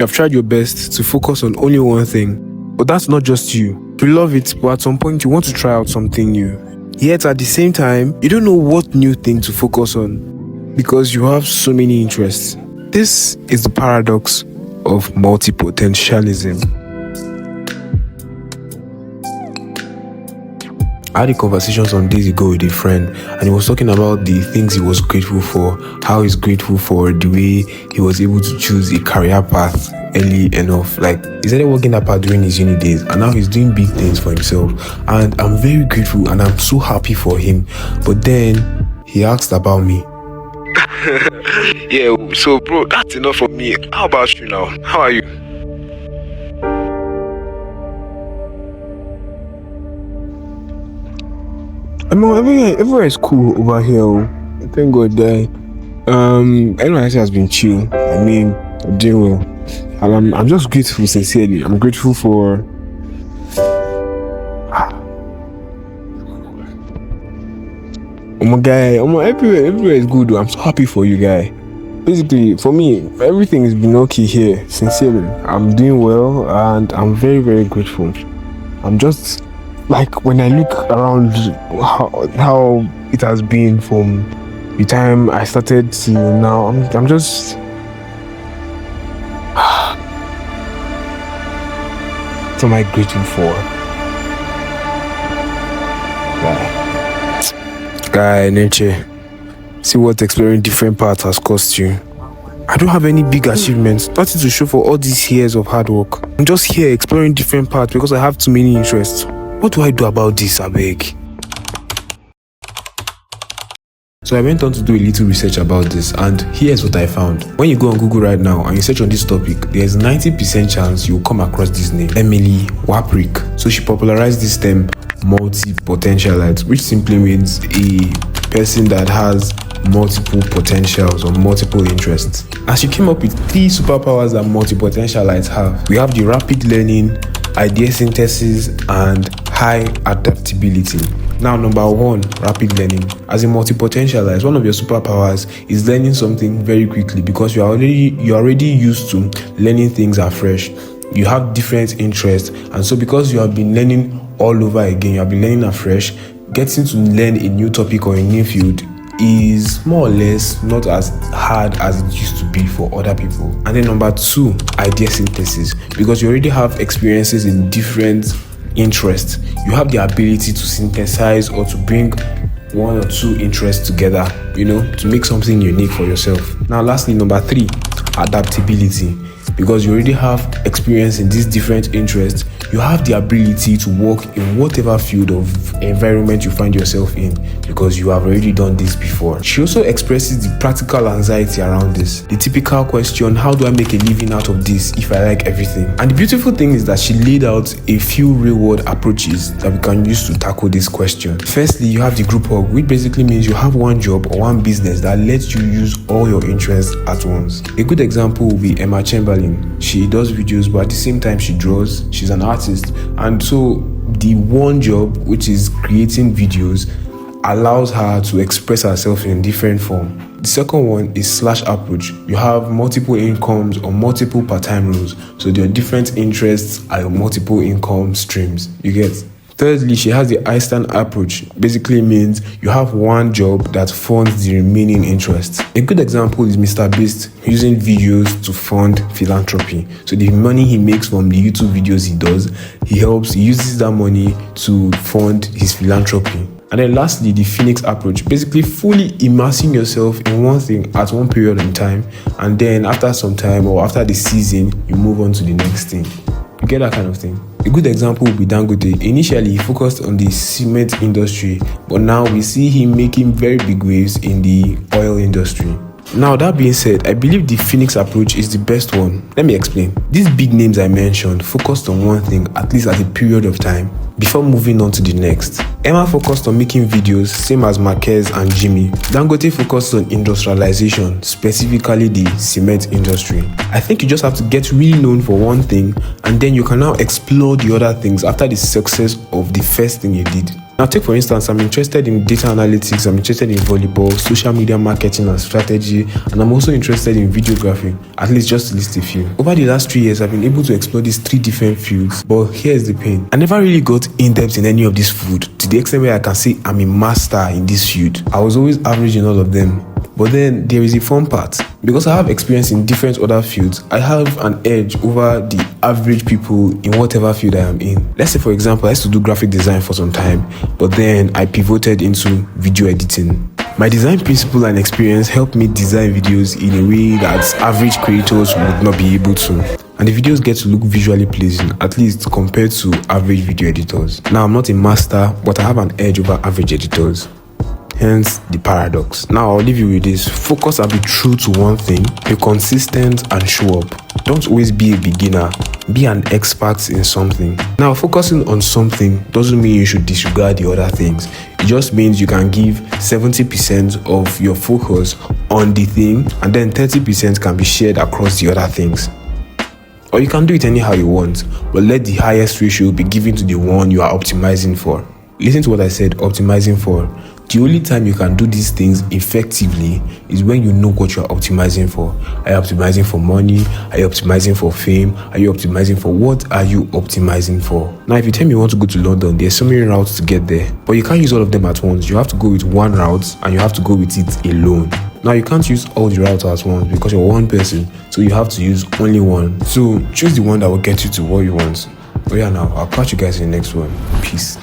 You have tried your best to focus on only one thing, but that's not just you. You love it, but at some point you want to try out something new. Yet at the same time, you don't know what new thing to focus on because you have so many interests. This is the paradox of multi-potentialism. I had a conversation some days ago with a friend, and he was talking about the things he was grateful for, how he's grateful for the way he was able to choose a career path early enough. Like, he started working that part during his uni days, and now he's doing big things for himself. And I'm very grateful, and I'm so happy for him. But then he asked about me. Yeah, so bro, that's enough for me. How about you now? How are you? I mean, everywhere is cool over here. Thank God that everyone else has been chill. I mean, I'm doing well. And I'm just grateful, sincerely. I'm grateful for oh my guy, everywhere is good. I'm so happy for you, guy. Basically, for me, everything has been okay here. Sincerely, I'm doing well, and I'm very, very grateful. I'm just like, when I look around how it has been from the time I started to now, I'm just what am I grateful for? Guy, nature. See what exploring different paths has cost you. I don't have any big achievements, nothing to show for all these years of hard work. I'm just here exploring different paths because I have too many interests. What do I do about this, abeg? So I went on to do a little research about this, and here's what I found. When you go on Google right now and you search on this topic, there's 90% chance you'll come across this name, Emily Waprick. So she popularized this term, multi-potentialite, which simply means a person that has multiple potentials or multiple interests. And she came up with 3 superpowers that multi-potentialites have. We have the rapid learning, idea synthesis, and high adaptability. Now, number 1, rapid learning. As a multi-potentialite, one of your superpowers is learning something very quickly because you're already used to learning things afresh. You have different interests, and so because you have been learning all over again, you have been learning afresh, getting to learn a new topic or a new field is more or less not as hard as it used to be for other people. And then number 2, idea synthesis. Because you already have experiences in different interests, you have the ability to synthesize or to bring 1 or 2 interests together, to make something unique for yourself. Now lastly, number 3, adaptability. Because you already have experience in these different interests, you have the ability to work in whatever field of environment you find yourself in because you have already done this before. She also expresses the practical anxiety around this. The typical question, how do I make a living out of this if I like everything? And the beautiful thing is that she laid out a few real-world approaches that we can use to tackle this question. Firstly, you have the group hug, which basically means you have one job or one business that lets you use all your interests at once. A good example will be Emma Chamberlain. She does videos, but at the same time she draws. She's an artist, and so the one job, which is creating videos, allows her to express herself in different form. The second one is slash approach. You have multiple incomes or multiple part-time roles, so your different interests are your multiple income streams. You get. Thirdly, she has the Einstein approach. Basically means you have one job that funds the remaining interests. A good example is Mr. Beast using videos to fund philanthropy. So the money he makes from the YouTube videos he does, he uses that money to fund his philanthropy. And then lastly, the Phoenix approach, basically fully immersing yourself in one thing at one period in time, and then after some time or after the season, you move on to the next thing. You get that kind of thing. A good example would be Dangote. Initially, he focused on the cement industry, but now we see him making very big waves in the oil industry. Now, that being said, I believe the Phoenix approach is the best one. Let me explain. These big names I mentioned focused on one thing, at least at a period of time, before moving on to the next. Emma focused on making videos, same as Marquez and Jimmy. Dangote focused on industrialization, specifically the cement industry. I think you just have to get really known for one thing, and then you can now explore the other things after the success of the first thing you did. Now take for instance, I'm interested in data analytics, I'm interested in volleyball, social media marketing and strategy, and I'm also interested in videography, at least just to list a few. Over the last 3 years, I've been able to explore these 3 different fields, but here's the pain. I never really got in-depth in any of this field to the extent where I can say I'm a master in this field. I was always average in all of them. But then there is a fun part. Because I have experience in different other fields, I have an edge over the average people in whatever field I am in. Let's say for example, I used to do graphic design for some time, but then I pivoted into video editing. My design principle and experience helped me design videos in a way that average creators would not be able to. And the videos get to look visually pleasing, at least compared to average video editors. Now, I'm not a master, but I have an edge over average editors. Hence the paradox. Now I'll leave you with this. Focus and be true to one thing. Be consistent and show up. Don't always be a beginner. Be an expert in something. Now focusing on something doesn't mean you should disregard the other things. It just means you can give 70% of your focus on the thing and then 30% can be shared across the other things. Or you can do it anyhow you want, but let the highest ratio be given to the one you are optimizing for. Listen to what I said, optimizing for. The only time you can do these things effectively is when you know what you're optimizing for. Are you optimizing for money? Are you optimizing for fame? Are you optimizing for what are you optimizing for? Now, if you tell me you want to go to London, there's so many routes to get there, but you can't use all of them at once. You have to go with one route and you have to go with it alone. Now, you can't use all the routes at once because you're one person, so you have to use only one. So choose the one that will get you to what you want. But yeah, now I'll catch you guys in the next one. Peace.